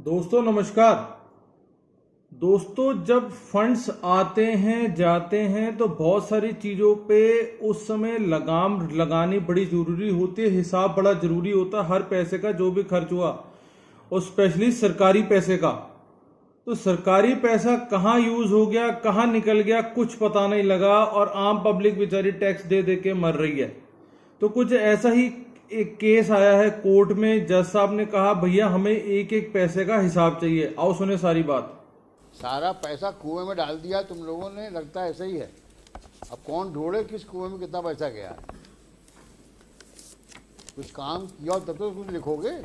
दोस्तों नमस्कार। दोस्तों जब फंड्स आते हैं जाते हैं तो बहुत सारी चीज़ों पे उस समय लगाम लगानी बड़ी ज़रूरी होती है। हिसाब बड़ा ज़रूरी होता है हर पैसे का जो भी खर्च हुआ, और स्पेशली सरकारी पैसे का। तो सरकारी पैसा कहाँ यूज़ हो गया कहाँ निकल गया कुछ पता नहीं लगा, और आम पब्लिक बेचारी टैक्स दे दे के मर रही है। तो कुछ ऐसा ही एक केस आया है कोर्ट में। जज साहब ने कहा भैया हमें एक एक पैसे का हिसाब चाहिए। आओ सुने सारी बात। सारा पैसा कुएं में डाल दिया तुम लोगों ने, लगता है ऐसा ही है। अब कौन ढूंढे किस कुएं में कितना पैसा गया। कुछ काम किया तब तो कुछ लिखोगे।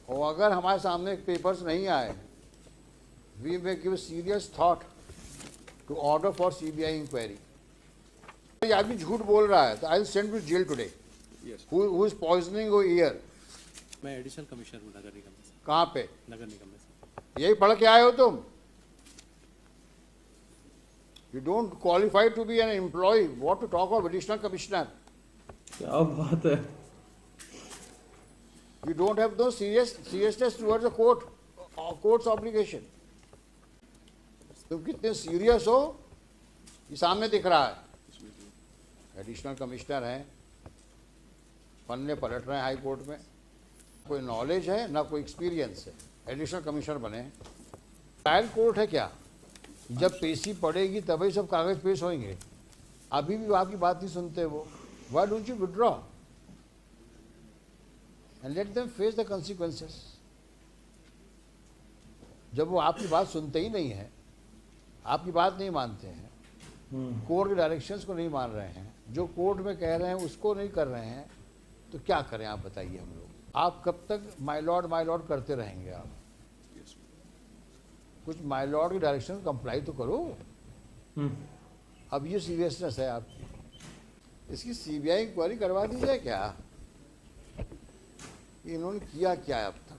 और अगर हमारे सामने पेपर्स नहीं आए, we may give serious thought to order for CBI inquiry. ये आदमी झूठ बोल रहा है तो I will send to jail today. Who is poisoning your ear. मैं एडिशनल कमिश्नर हूँ नगर निगम में। कहाँ पे? नगर निगम में। यही पढ़ के आए हो तुम? You don't qualify to be an employee. What to talk of additional commissioner? क्या बात है। You don't have no seriousness towards the court's obligation. तुम कितने सीरियस हो ये सामने दिख रहा है। एडिशनल कमिश्नर हैं, पन्ने पलट रहे हैं हाई कोर्ट में। कोई नॉलेज है ना कोई एक्सपीरियंस है, एडिशनल कमिश्नर बने। ट्रायल कोर्ट है क्या? जब पेशी पड़ेगी तभी सब कागज पेश होंगे। अभी भी आपकी बात नहीं सुनते वो। Why don't you withdraw and let them face the consequences. जब वो आपकी बात सुनते ही नहीं है, आपकी बात नहीं मानते हैं, कोर्ट के डायरेक्शंस को नहीं मान रहे हैं, जो कोर्ट में कह रहे हैं उसको नहीं कर रहे हैं, तो क्या करें आप बताइए हम लोग। आप कब तक माय लॉर्ड करते रहेंगे? आप कुछ माय लॉर्ड की डायरेक्शन कंप्लाई तो करो। अब ये सीरियसनेस है आपकी, इसकी सीबीआई इंक्वायरी करवा दी जाए क्या? इन्होंने किया क्या है अब तक?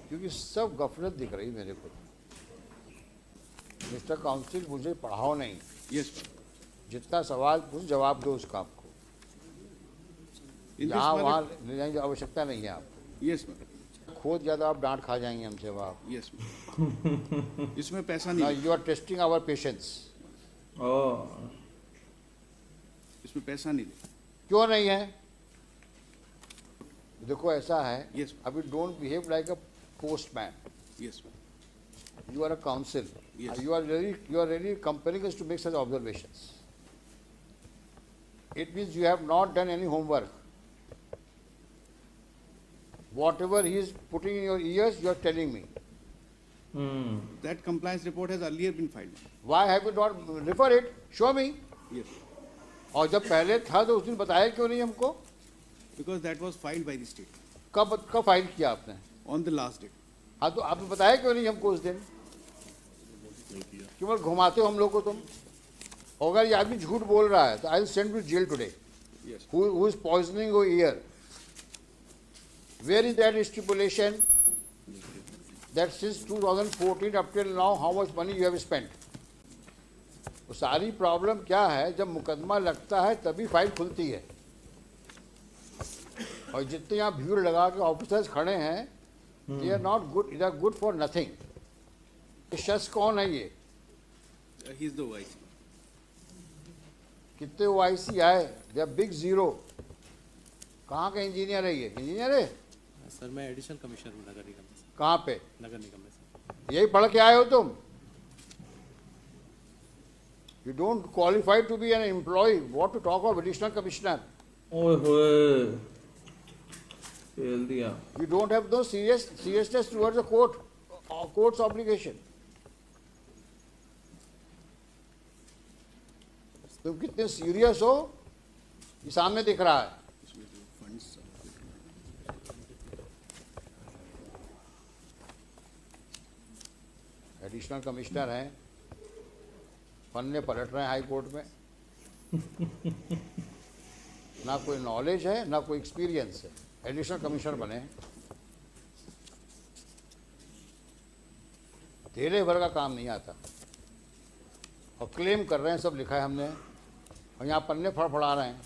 क्योंकि सब गफलत दिख रही मेरे को। मिस्टर काउंसिल मुझे पढ़ाओ नहीं। यस जितना सवाल पूछ जवाब दो उसका आपको। यहाँ वहाँ ले जाने की आवश्यकता नहीं है आपको। यस खोद ज़्यादा आप डांट खा जाएंगे हमसे आप। यस इसमें पैसा नहीं। You are testing our patience. इसमें पैसा नहीं। क्यों नहीं है? देखो ऐसा है, Yes. अभी don't behave like a postman. Yes You are a counsel. Yes. You are really compelling us to make such observations. It means you have not done any homework. Whatever he is putting in your ears, you are telling me. That compliance report has earlier been filed. Why have you not refer it? Show me. Yes, और जब पहले था तो उस दिन बताया क्यों नहीं हमको? because that was filed by the state कब फाइल किया आपने? on the last date. हाँ तो आपने बताया क्यों नहीं हमको उस दिन? केवल घुमाते हो हम लोग को तुम। अगर ये आदमी झूठ बोल रहा है तो I will send to jail today. Yes. Who is poisoning your ear? Where is that stipulation that since 2014 up till now how much money you have spent? वो सारी प्रॉब्लम क्या है, जब मुकदमा लगता है तभी फाइल खुलती है। और जितने यहाँ भीड़ लगा के ऑफिसर्स खड़े हैं, they are not good, they are good for nothing. ये शख्स कौन है ये? He is the OIC. कितने OIC आए? They are big zero. कहाँ का इंजीनियर है ये? इंजीनियर है? सर मैं एडिशनल कमिश्नर हूँ नगर निगम में। कहाँ पे? नगर निगम में। यही पढ़ के आए हो तुम? You don't qualify to be an employee. What to talk of additional commissioner? ओए होए, फेल दिया। You don't have no seriousness towards the court's obligation. तुम कितने सीरियस हो ये सामने दिख रहा है। इसमें जो funds एडिशनल कमिश्नर हैं, पन्ने पलट रहे हैं हाई कोर्ट में। ना कोई नॉलेज है ना कोई एक्सपीरियंस है, एडिशनल कमिश्नर बने। तेरे भर का काम नहीं आता और क्लेम कर रहे हैं सब लिखा है हमने, और यहाँ पन्ने फड़फड़ा रहे हैं।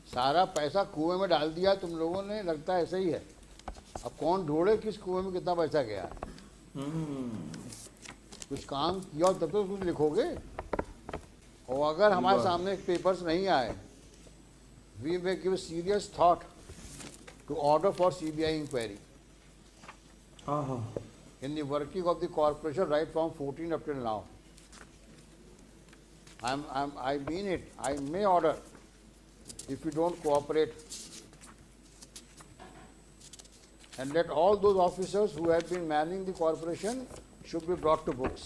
सारा पैसा कुएं में डाल दिया तुम लोगों ने, लगता है ऐसा ही है। अब कौन ढूंढे किस कुएं में कितना पैसा गया है? कुछ काम किया तब तो कुछ लिखोगे। और अगर हमारे सामने पेपर्स नहीं आए, we may give serious thought to order for CBI inquiry हाँ हाँ in the working of the corporation right from 14 up till now. I mean it. I may order if you don't cooperate, and let all those officers who have been manning the corporation should be brought to books.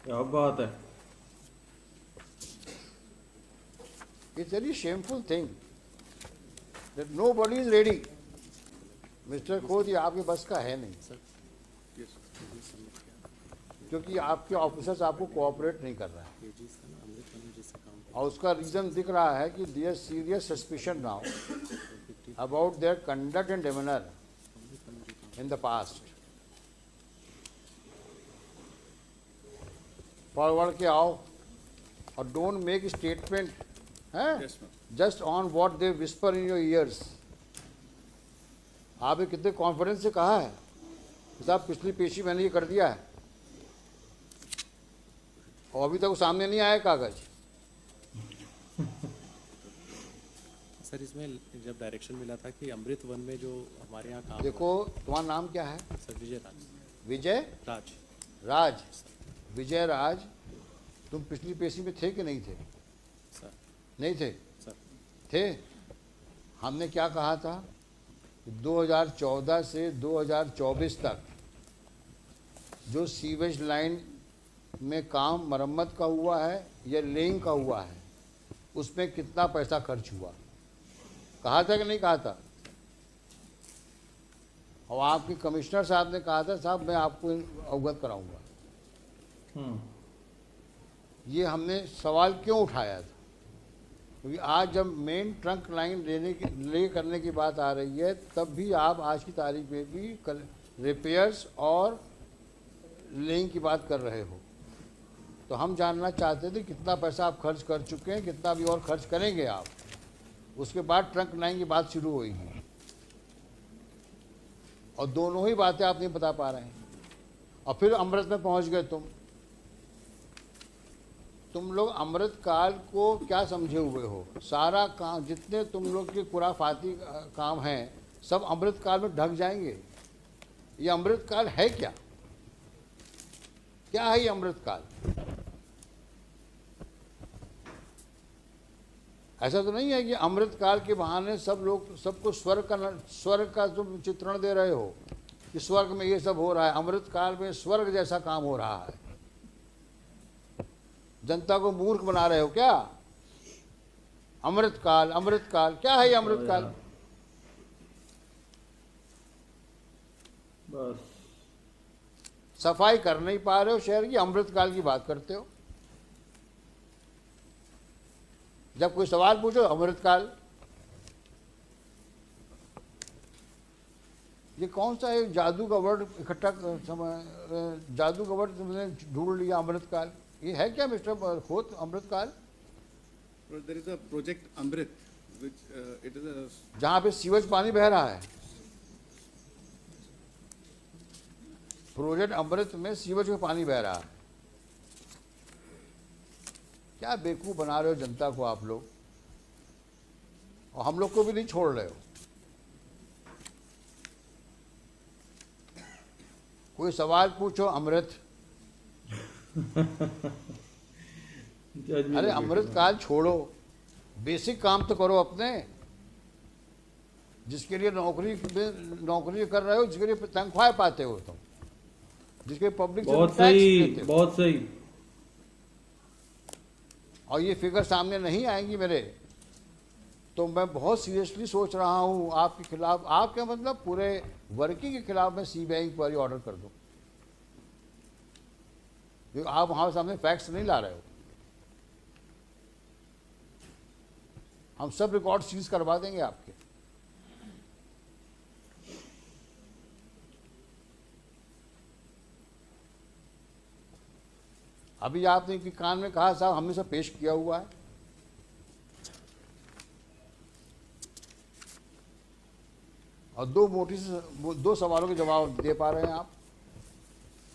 क्या बात है। It's a very shameful thing that nobody is ready. Mister खोद, ये आपके बस का है नहीं, क्योंकि आपके ऑफिसर्स आपको कोऑपरेट नहीं कर रहा है, और उसका रीजन दिख रहा है कि there serious suspicion now about there conduct and demeanour in the past. Forward के आओ और डोंट मेक स्टेटमेंट है just on what they whisper in your ears. आपने कितने कॉन्फिडेंस से कहा है कि साहब पिछली पेशी मैंने ये कर दिया है, और अभी तक वो सामने नहीं आया कागज। सर इसमें जब डायरेक्शन मिला था कि अमृत वन में जो हमारे यहाँ काम देखो, तुम्हारा नाम क्या है? सर विजय राज। विजय राज। राज। विजय राज, तुम पिछली पेशी में थे कि नहीं थे? सर नहीं थे। सर थे। हमने क्या कहा था? 2014 से 2024 तक जो सीवेज लाइन में काम मरम्मत का हुआ है या लेइंग का हुआ है, उसमें कितना पैसा खर्च हुआ, कहा था कि नहीं कहा था? और आपके कमिश्नर साहब ने कहा था साहब मैं आपको अवगत कराऊंगा। ये हमने सवाल क्यों उठाया था? क्योंकि आज जब मेन ट्रंक लाइन ले करने की बात आ रही है, तब भी आप आज की तारीख में भी रिपेयर्स और लेइंग की बात कर रहे हो। तो हम जानना चाहते थे कितना पैसा आप खर्च कर चुके हैं, कितना भी और खर्च करेंगे आप। उसके बाद ट्रंक लाइन की बात शुरू होगी, और दोनों ही बातें आप नहीं बता पा रहे हैं। और फिर अमृत में पहुंच गए तुम लोग अमृत काल को क्या समझे हुए हो? सारा काम, जितने तुम लोग के खुराफाती काम हैं, सब अमृत काल में ढक जाएंगे। ये अमृत काल है क्या? क्या है ये अमृत काल? ऐसा तो नहीं है कि अमृत काल के बहाने सब लोग सबको स्वर्ग का तुम चित्रण दे रहे हो कि स्वर्ग में ये सब हो रहा है। अमृत काल में स्वर्ग जैसा काम हो रहा है। जनता को मूर्ख बना रहे हो क्या? अमृत काल, अमृत काल, क्या है ये अमृत काल? बस सफाई कर नहीं पा रहे हो शहर की, अमृत काल की बात करते हो। जब कोई सवाल पूछो अमृत काल। ये कौन सा है जादू का वर्ड इकट्ठा जादू का वर्ड तुमने ढूंढ लिया अमृत काल? ये है क्या मिस्टर खोत अमृत काल? There is a project Amrit, which it is a जहां पे सीवेज पानी बह रहा है। प्रोजेक्ट अमृत में सीवेज का पानी बह रहा है। क्या बेवकूफ बना रहे हो जनता को आप लोग, और हम लोग को भी नहीं छोड़ रहे हो। कोई सवाल पूछो अमृत। अरे अमृत काल छोड़ो, बेसिक काम तो करो अपने, जिसके लिए नौकरी कर रहे हो, जिसके लिए तनख्वाह पाते हो तुम, जिसके पब्लिक से बहुत टैक्स सही, देते हो। बहुत सही। और ये फिगर सामने नहीं आएंगी मेरे, तो मैं बहुत सीरियसली सोच रहा हूँ आपके खिलाफ, आपके मतलब पूरे वर्किंग के खिलाफ मैं CBI इंक्वायरी ऑर्डर कर दूँ। क्योंकि आप हमारे सामने फैक्ट्स नहीं ला रहे हो। हम सब रिकॉर्ड सीज करवा देंगे आपके। अभी आपने कि कान में कहा साहब हमने सब पेश किया हुआ है। और दो सवालों के जवाब दे पा रहे हैं आप?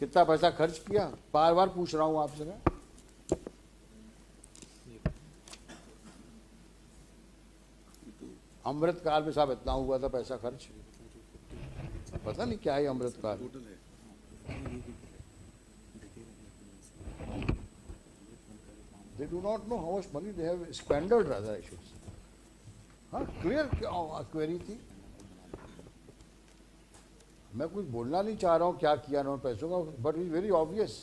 कितना पैसा खर्च किया? बार बार पूछ रहा हूं आपसे मैं। अमृत काल में साहब इतना हुआ था पैसा खर्च, पता नहीं क्या है अमृत काल। They do not know how much money they have squandered, rather I should say. हाँ, क्लियर क्वेरी थी। मैं कुछ बोलना नहीं चाह रहा हूँ क्या किया उन्होंने पैसों का, बट इज वेरी ऑब्वियस।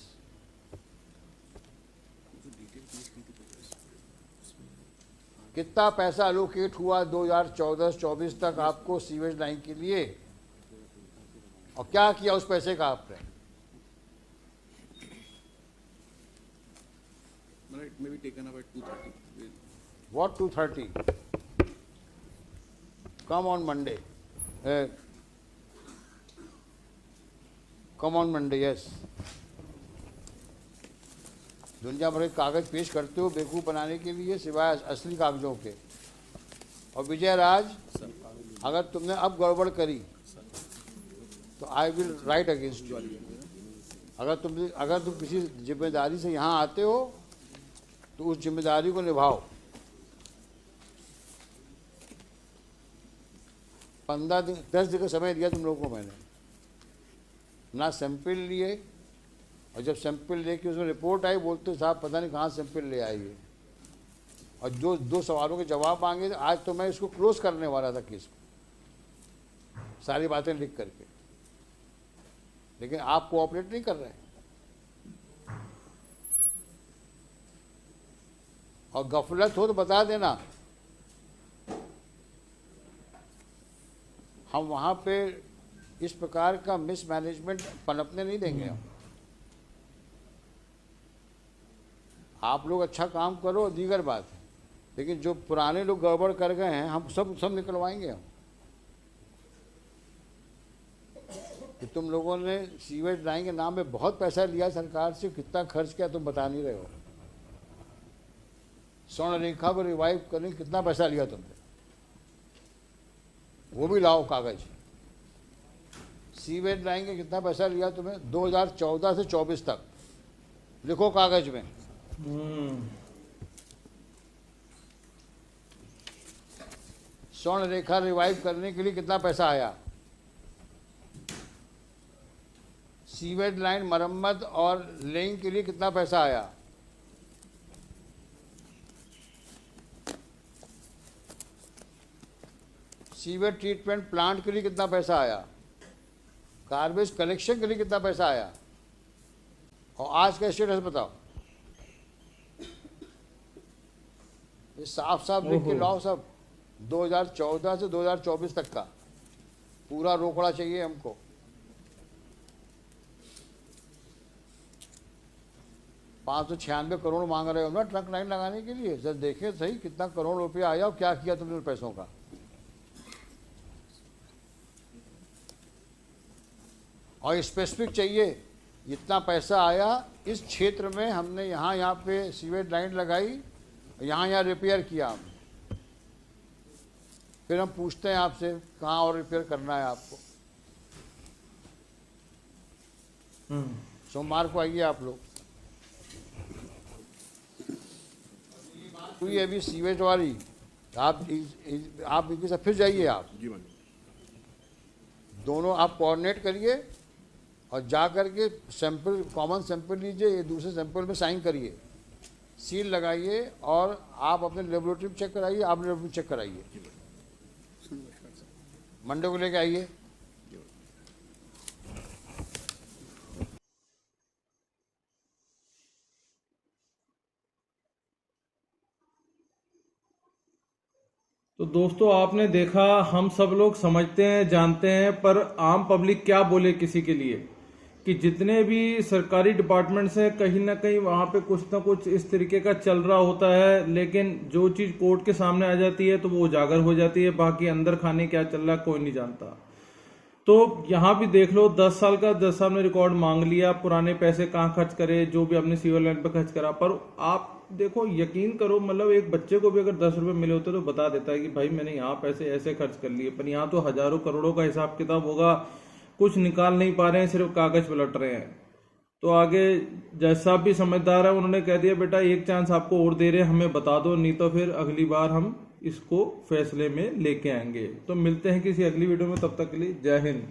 कितना पैसा एलोकेट हुआ 2014-24 तक आपको सीवेज लाइन के लिए, और क्या किया उस पैसे का आपने? It may be taken up at 2:30. What 2:30? Come on Monday. Come on Monday, yes. दुनिया भर के कागज पेश करते हो बेवकूफ़ बनाने के लिए, सिवाय असली कागजों के। और विजय राज, अगर तुमने अब गड़बड़ करी तो I will write against you. अगर तुम किसी जिम्मेदारी से यहाँ आते हो तो उस जिम्मेदारी को निभाओ। 10 दिन का समय दिया तुम लोगों को मैंने, ना सैंपल लिए, और जब सैंपल लेके उसमें रिपोर्ट आई बोलते साहब पता नहीं कहाँ सैंपल ले आई है, और जो 2 सवालों के जवाब मांगे। आज तो मैं इसको क्लोज करने वाला था केस को, सारी बातें लिख करके, लेकिन आप कोऑपरेट नहीं कर रहे हैं। और गफलत हो तो बता देना, हम वहाँ पे इस प्रकार का मिसमैनेजमेंट पनपने नहीं देंगे हम। आप लोग अच्छा काम करो दीगर बात है, लेकिन जो पुराने लोग गड़बड़ कर गए हैं हम सब निकलवाएंगे हम। कि तुम लोगों ने सीवेज लाइन के नाम पे बहुत पैसा लिया सरकार से, कितना खर्च किया तुम बता नहीं रहे हो। स्वर्ण रेखा को रिवाइव करने कितना पैसा लिया तुमने, वो भी लाओ कागज। सीवेज लाइन के कितना पैसा लिया तुम्हें 2014 से 24 तक, लिखो कागज में। स्वर्ण रेखा रिवाइव करने के लिए कितना पैसा आया, सीवेज लाइन मरम्मत और लेइंग के लिए कितना पैसा आया, सीवेज ट्रीटमेंट प्लांट के लिए कितना पैसा आया, गार्बेज कलेक्शन के लिए कितना पैसा आया, और आज का स्टेटस बताओ। ये साफ साफ लिख के लाओ सब, 2014 से 2024 तक का पूरा रोकड़ा चाहिए हमको। $596 करोड़ मांग रहे हो ना ट्रक लाइन लगाने के लिए, जब देखें सही कितना करोड़ रुपया आया और क्या किया तुमने पैसों का। और स्पेसिफिक चाहिए इतना पैसा आया इस क्षेत्र में, हमने यहाँ पे सीवेज लाइन लगाई, यहाँ रिपेयर किया हम। फिर हम पूछते हैं आपसे कहाँ और रिपेयर करना है आपको। सोमवार को आइए आप लोग। हुई अभी सीवेज वाली, आप इनके साथ फिर जाइए, आप दोनों आप कोऑर्डिनेट करिए और जा करके सैंपल, कॉमन सैंपल लीजिए, ये दूसरे सैंपल में साइन करिए, सील लगाइए, और आप अपने लेबोरेटरी में चेक कराइए, आप लेबोरेटरी चेक कराइए, मंडे को लेके आइए। तो दोस्तों आपने देखा, हम सब लोग समझते हैं जानते हैं, पर आम पब्लिक क्या बोले किसी के लिए, कि जितने भी सरकारी डिपार्टमेंट्स हैं कहीं ना कहीं वहां पे कुछ ना कुछ इस तरीके का चल रहा होता है, लेकिन जो चीज कोर्ट के सामने आ जाती है तो वो उजागर हो जाती है, बाकी अंदर खाने क्या चल रहा है कोई नहीं जानता। तो यहाँ भी देख लो, 10 साल का जज साहब ने रिकॉर्ड मांग लिया, पुराने पैसे कहाँ खर्च करे, जो भी आपने सिविल लाइन पे खर्च करा। पर आप देखो, यकीन करो, मतलब एक बच्चे को भी अगर 10 रुपए मिले होते तो बता देता है कि भाई मैंने यहाँ पैसे ऐसे खर्च कर लिए। पर यहाँ तो हजारों करोड़ों का हिसाब किताब होगा, कुछ निकाल नहीं पा रहे हैं, सिर्फ कागज पलट रहे हैं। तो आगे जज साहब भी समझदार है, उन्होंने कह दिया बेटा एक चांस आपको और दे रहे हैं, हमें बता दो, नहीं तो फिर अगली बार हम इसको फैसले में लेके आएंगे। तो मिलते हैं किसी अगली वीडियो में, तब तक के लिए जय हिंद।